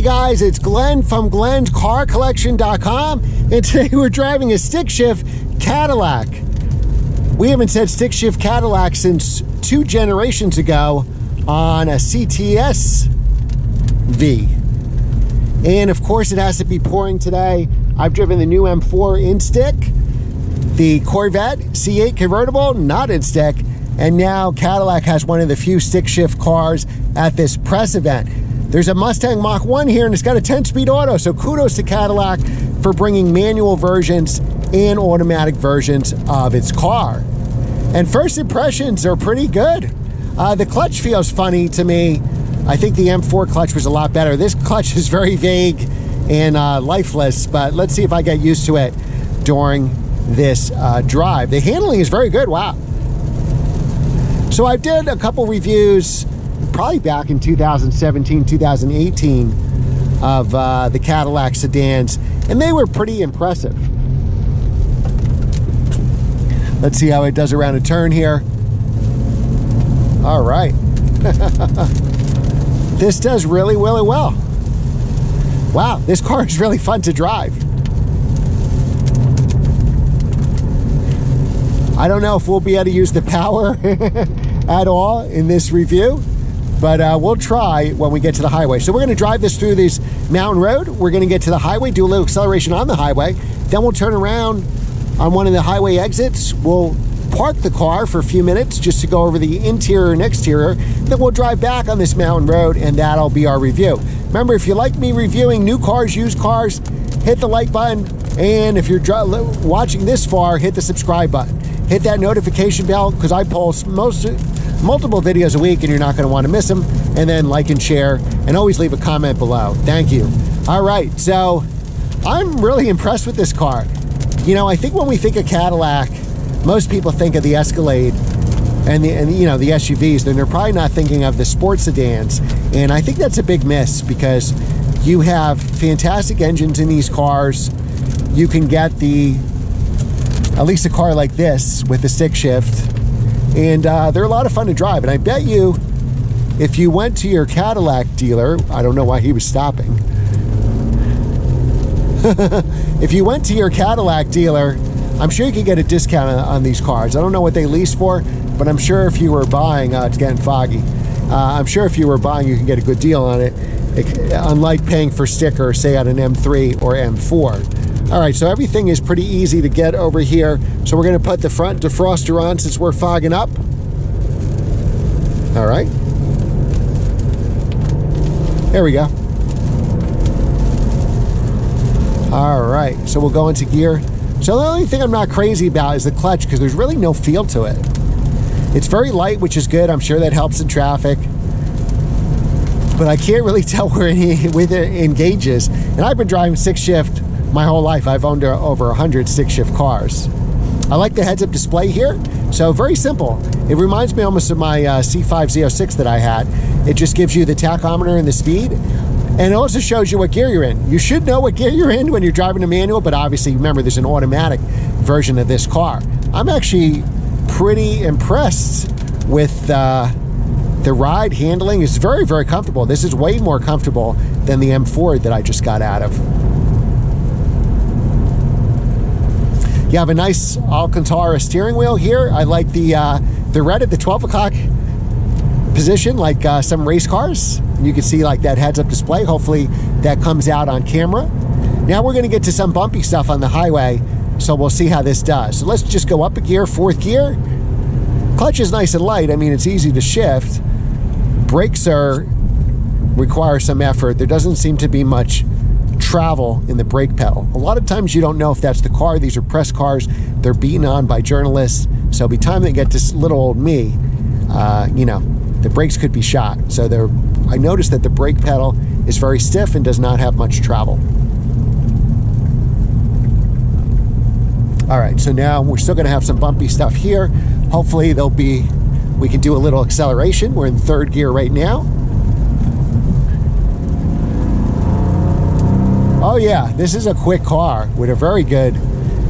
guys, it's Glenn from glenscarcollection.com, and today we're driving a stick shift Cadillac. We haven't said stick shift Cadillac since 2 generations ago on a CTS-V. And of course it has to be pouring today. I've driven the new M4 in stick, the Corvette C8 convertible, not in stick, and now Cadillac has one of the few stick shift cars at this press event. There's a Mustang Mach 1 here, and it's got a 10-speed auto, so kudos to Cadillac for bringing manual versions and automatic versions of its car. And first impressions are pretty good. The clutch feels funny to me. I think the M4 clutch was a lot better. This clutch is very vague and lifeless, but let's see if I get used to it during this drive. The handling is very good, wow. So I did a couple reviews probably back in 2017, 2018 of the Cadillac sedans, and they were pretty impressive. Let's see how it does around a turn here. All right. This does really, really well. Wow, this car is really fun to drive. I don't know if we'll be able to use the power at all in this review, but we'll try when we get to the highway. So we're going to drive this through this mountain road. We're going to get to the highway, do a little acceleration on the highway. Then we'll turn around on one of the highway exits. We'll park the car for a few minutes just to go over the interior and exterior. Then we'll drive back on this mountain road, and that'll be our review. Remember, if you like me reviewing new cars, used cars, hit the like button. And if you're watching this far, hit the subscribe button. Hit that notification bell, because I post multiple videos a week and you're not going to want to miss them. And then like and share, and always leave a comment below. Thank you. All right, so I'm really impressed with this car. You know, I think when we think of Cadillac, most people think of the Escalade and the SUVs, then they're probably not thinking of the sports sedans. And I think that's a big miss, because you have fantastic engines in these cars. You can get at least a car like this with the stick shift, and they're a lot of fun to drive. And I bet you, if you went to your Cadillac dealer, I don't know why he was stopping. If you went to your Cadillac dealer, I'm sure you could get a discount on these cars. I don't know what they lease for, but I'm sure if you were buying, it's getting foggy. I'm sure if you were buying, you can get a good deal on it, unlike paying for sticker, say on an M3 or M4. All right, so everything is pretty easy to get over here. So we're gonna put the front defroster on since we're fogging up. All right. There we go. All right, so we'll go into gear. So the only thing I'm not crazy about is the clutch, because there's really no feel to it. It's very light, which is good. I'm sure that helps in traffic. But I can't really tell where it engages. And I've been driving stick shift my whole life. I've owned over 100 stick shift cars. I like the heads-up display here. So very simple. It reminds me almost of my C5 Z06 that I had. It just gives you the tachometer and the speed. And it also shows you what gear you're in. You should know what gear you're in when you're driving a manual, but obviously remember there's an automatic version of this car. I'm actually pretty impressed with the ride handling. Is very, very comfortable. This is way more comfortable than the M4 that I just got out of. You have a nice Alcantara steering wheel here. I like the red at the 12 o'clock position, like some race cars. You can see like that heads-up display. Hopefully that comes out on camera. Now we're going to get to some bumpy stuff on the highway, so we'll see how this does. So let's just go up a gear, 4th gear. Clutch is nice and light. I mean, it's easy to shift. Brakes require some effort. There doesn't seem to be much travel in the brake pedal. A lot of times you don't know if that's the car. These are press cars. They're beaten on by journalists. So by the time they get to little old me, you know, the brakes could be shot. So I noticed that the brake pedal is very stiff and does not have much travel. All right, so now we're still gonna have some bumpy stuff here. Hopefully we can do a little acceleration. We're in 3rd gear right now. Oh yeah, this is a quick car with a very good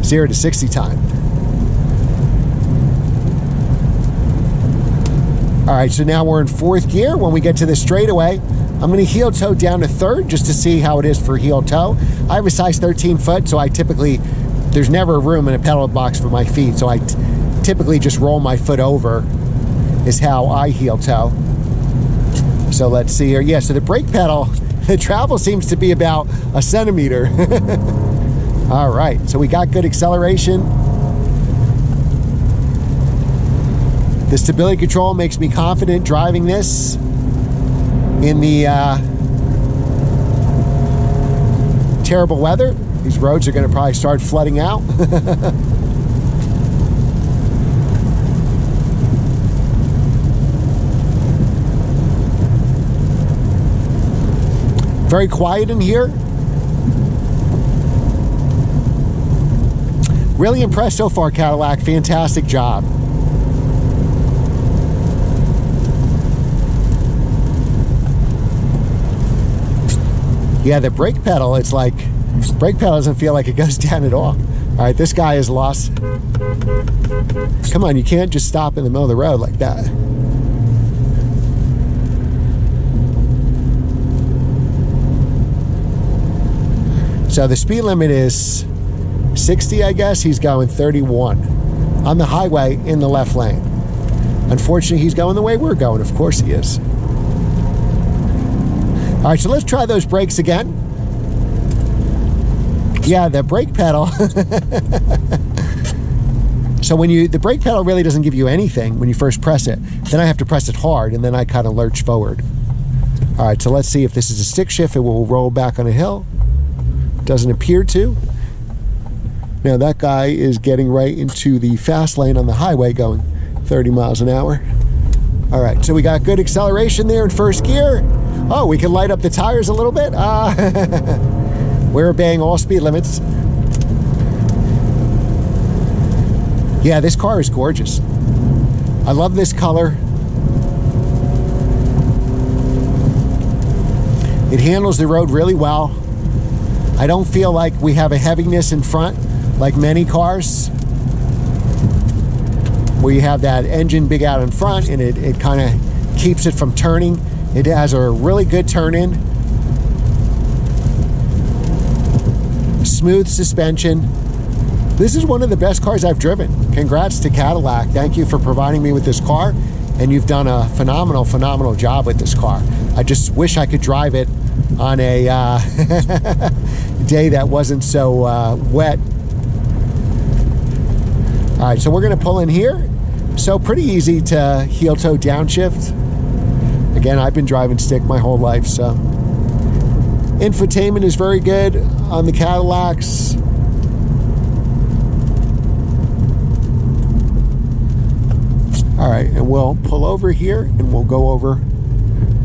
0 to 60 time. All right, so now we're in 4th gear. When we get to the straightaway, I'm going to heel toe down to third just to see how it is for heel toe. I have a size 13 foot, so I typically, there's never room in a pedal box for my feet, so I typically just roll my foot over is how I heel toe. So let's see here. Yeah, so the brake pedal, the travel seems to be about a centimeter. All right, so we got good acceleration. The stability control makes me confident driving this in the terrible weather. These roads are going to probably start flooding out. Very quiet in here. Really impressed so far, Cadillac. Fantastic job. Yeah, the brake pedal, it's like, brake pedal doesn't feel like it goes down at all. All right, this guy is lost. Come on, you can't just stop in the middle of the road like that. So the speed limit is 60, I guess. He's going 31 on the highway in the left lane. Unfortunately, he's going the way we're going. Of course he is. All right, so let's try those brakes again. Yeah, the brake pedal. So when the brake pedal really doesn't give you anything when you first press it. Then I have to press it hard, and then I kind of lurch forward. All right, so let's see if this is a stick shift. It will roll back on a hill. Doesn't appear to. Now that guy is getting right into the fast lane on the highway going 30 miles an hour. All right, so we got good acceleration there in first gear. Oh, we can light up the tires a little bit. We're obeying all speed limits. Yeah, this car is gorgeous. I love this color. It handles the road really well. I don't feel like we have a heaviness in front like many cars, where you have that engine big out in front and it kind of keeps it from turning. It has a really good turn in. Smooth suspension. This is one of the best cars I've driven. Congrats to Cadillac. Thank you for providing me with this car, and you've done a phenomenal, phenomenal job with this car. I just wish I could drive it on a day that wasn't so wet. All right, so we're gonna pull in here. So pretty easy to heel toe downshift. Again, I've been driving stick my whole life, so. Infotainment is very good on the Cadillacs. All right, and we'll pull over here and we'll go over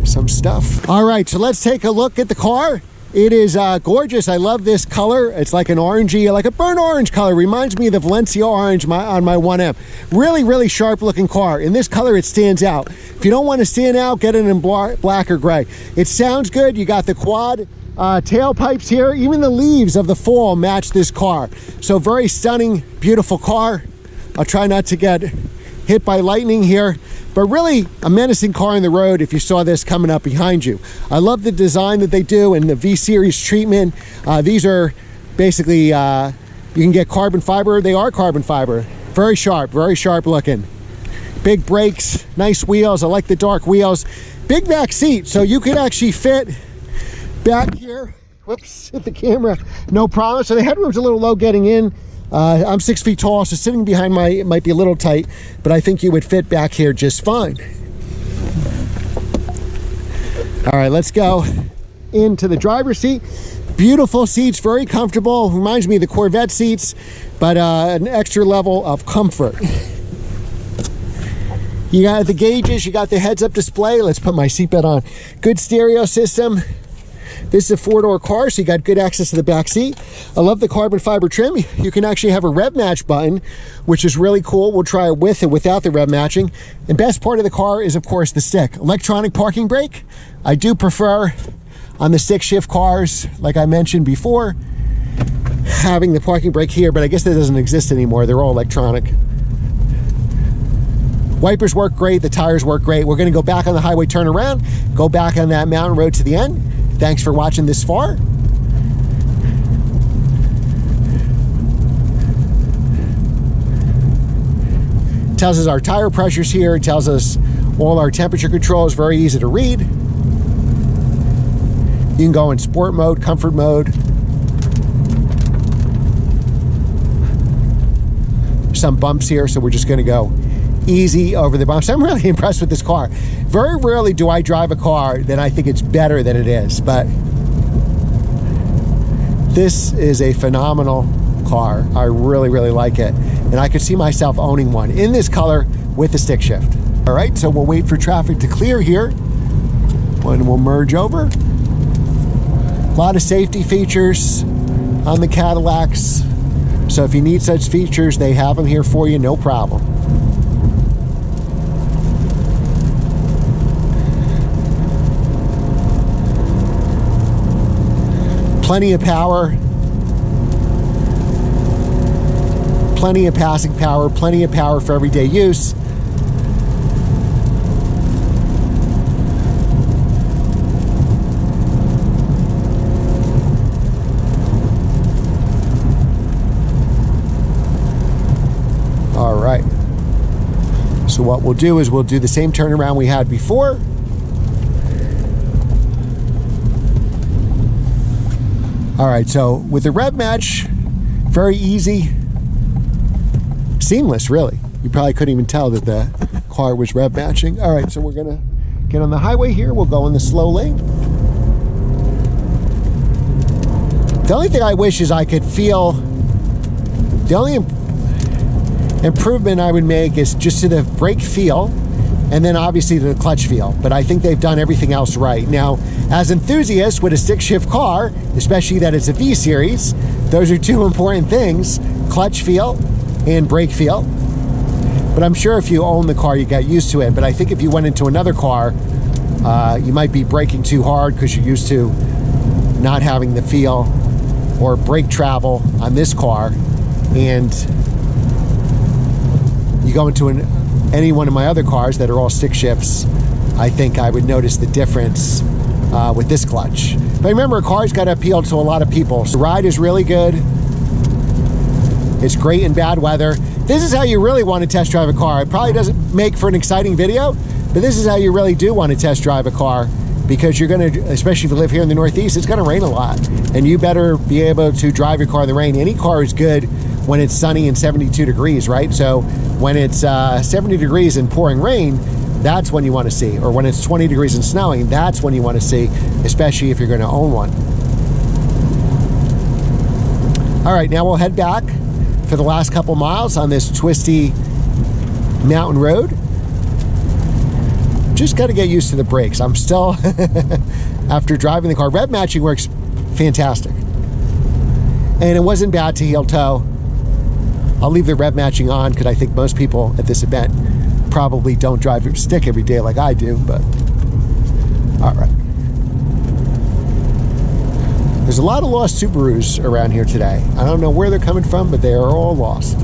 some stuff. All right, so let's take a look at the car. It is gorgeous. I love this color. It's like an orangey, like a burnt orange color. Reminds me of the Valencia orange on my 1M. Really, really sharp looking car. In this color, it stands out. If you don't want to stand out, get it in black or gray. It sounds good. You got the quad tailpipes here. Even the leaves of the fall match this car. So very stunning, beautiful car. I'll try not to get hit by lightning here, but really a menacing car on the road if you saw this coming up behind you. I love the design that they do and the V-Series treatment. These are basically, you can get carbon fiber. They are carbon fiber. Very sharp looking. Big brakes, nice wheels. I like the dark wheels. Big back seat, so you could actually fit back here. Whoops, hit the camera. No problem. So the headroom's a little low getting in. I'm 6 feet tall, so sitting behind might be a little tight, but I think you would fit back here just fine. All right, let's go into the driver's seat. Beautiful seats, very comfortable. Reminds me of the Corvette seats, but an extra level of comfort. You got the gauges, you got the heads-up display. Let's put my seatbelt on. Good stereo system. This is a four-door car, so you got good access to the back seat. I love the carbon fiber trim. You can actually have a rev match button, which is really cool. We'll try it with and without the rev matching. And best part of the car is, of course, the stick. Electronic parking brake. I do prefer on the stick shift cars, like I mentioned before, having the parking brake here, but I guess that doesn't exist anymore. They're all electronic. Wipers work great, the tires work great. We're gonna go back on the highway, turn around, go back on that mountain road to the end. Thanks for watching this far. Tells us our tire pressures here. It tells us all our temperature controls. Very easy to read. You can go in sport mode, comfort mode. Some bumps here, so we're just going to go easy over the bumps. I'm really impressed with this car. Very rarely do I drive a car that I think it's better than it is, but this is a phenomenal car. I really, really like it. And I could see myself owning one in this color with the stick shift. All right, so we'll wait for traffic to clear here and we'll merge over. A lot of safety features on the Cadillacs. So if you need such features, they have them here for you, no problem. Plenty of power. Plenty of passing power, plenty of power for everyday use. All right. So what we'll do is we'll do the same turnaround we had before. All right, so with the rev match, very easy. Seamless, really. You probably couldn't even tell that the car was rev matching. All right, so we're gonna get on the highway here. We'll go in the slow lane. The only thing I wish is I could feel, the only improvement I would make is just to the brake feel, and then obviously to the clutch feel. But I think they've done everything else right. Now, as enthusiasts with a stick shift car, especially that it's a V series, those are two important things: clutch feel and brake feel. But I'm sure if you own the car, you got used to it. But I think if you went into another car, you might be braking too hard because you're used to not having the feel or brake travel on this car. And you go into any one of my other cars that are all stick shifts, I think I would notice the difference with this clutch. But remember, a car's got to appeal to a lot of people. So the ride is really good. It's great in bad weather. This is how you really want to test drive a car. It probably doesn't make for an exciting video, but this is how you really do want to test drive a car, because you're going to, especially if you live here in the Northeast, it's going to rain a lot. And you better be able to drive your car in the rain. Any car is good when it's sunny and 72 degrees, right? So when it's 70 degrees and pouring rain, that's when you want to see. Or when it's 20 degrees and snowing, that's when you want to see, especially if you're going to own one. All right, now we'll head back for the last couple miles on this twisty mountain road. Just got to get used to the brakes. I'm still, after driving the car, rev matching works fantastic. And it wasn't bad to heel toe. I'll leave the rev matching on because I think most people at this event probably don't drive a stick every day like I do, but all right. There's a lot of lost Subarus around here today. I don't know where they're coming from, but they are all lost.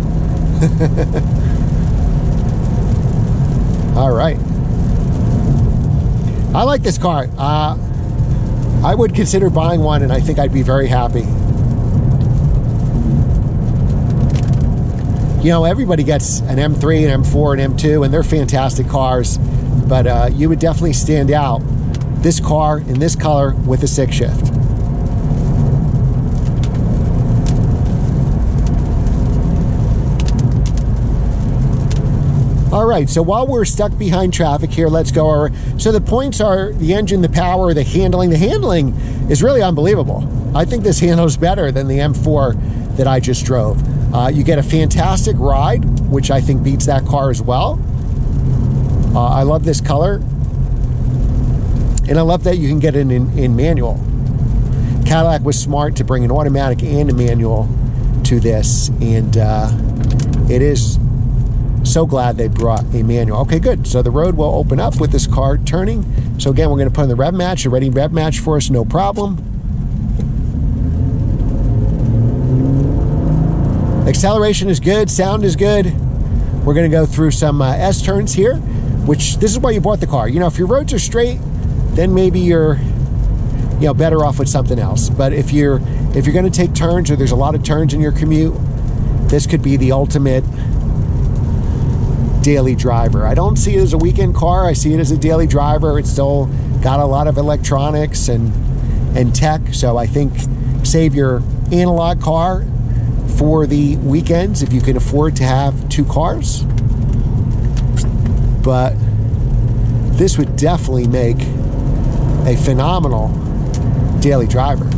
All right. I like this car. I would consider buying one, and I think I'd be very happy. You know, everybody gets an M3, an M4, an M2, and they're fantastic cars, but you would definitely stand out this car in this color with a stick shift. All right, so while we're stuck behind traffic here, let's go over. So the points are the engine, the power, the handling. The handling is really unbelievable. I think this handles better than the M4 that I just drove. You get a fantastic ride, which I think beats that car as well. I love this color. And I love that you can get it in manual. Cadillac was smart to bring an automatic and a manual to this, and it is so glad they brought a manual. Okay, good. So the road will open up with this car turning. So again, we're going to put in the rev match, a ready rev match for us, no problem. Acceleration is good, sound is good. We're going to go through some S-turns here, which this is why you bought the car. You know, if your roads are straight, then maybe you're, you know, better off with something else. But if you're going to take turns, or there's a lot of turns in your commute, this could be the ultimate daily driver. I don't see it as a weekend car. I see it as a daily driver. It's still got a lot of electronics and tech. So I think save your analog car for the weekends if you can afford to have two cars. But this would definitely make a phenomenal daily driver.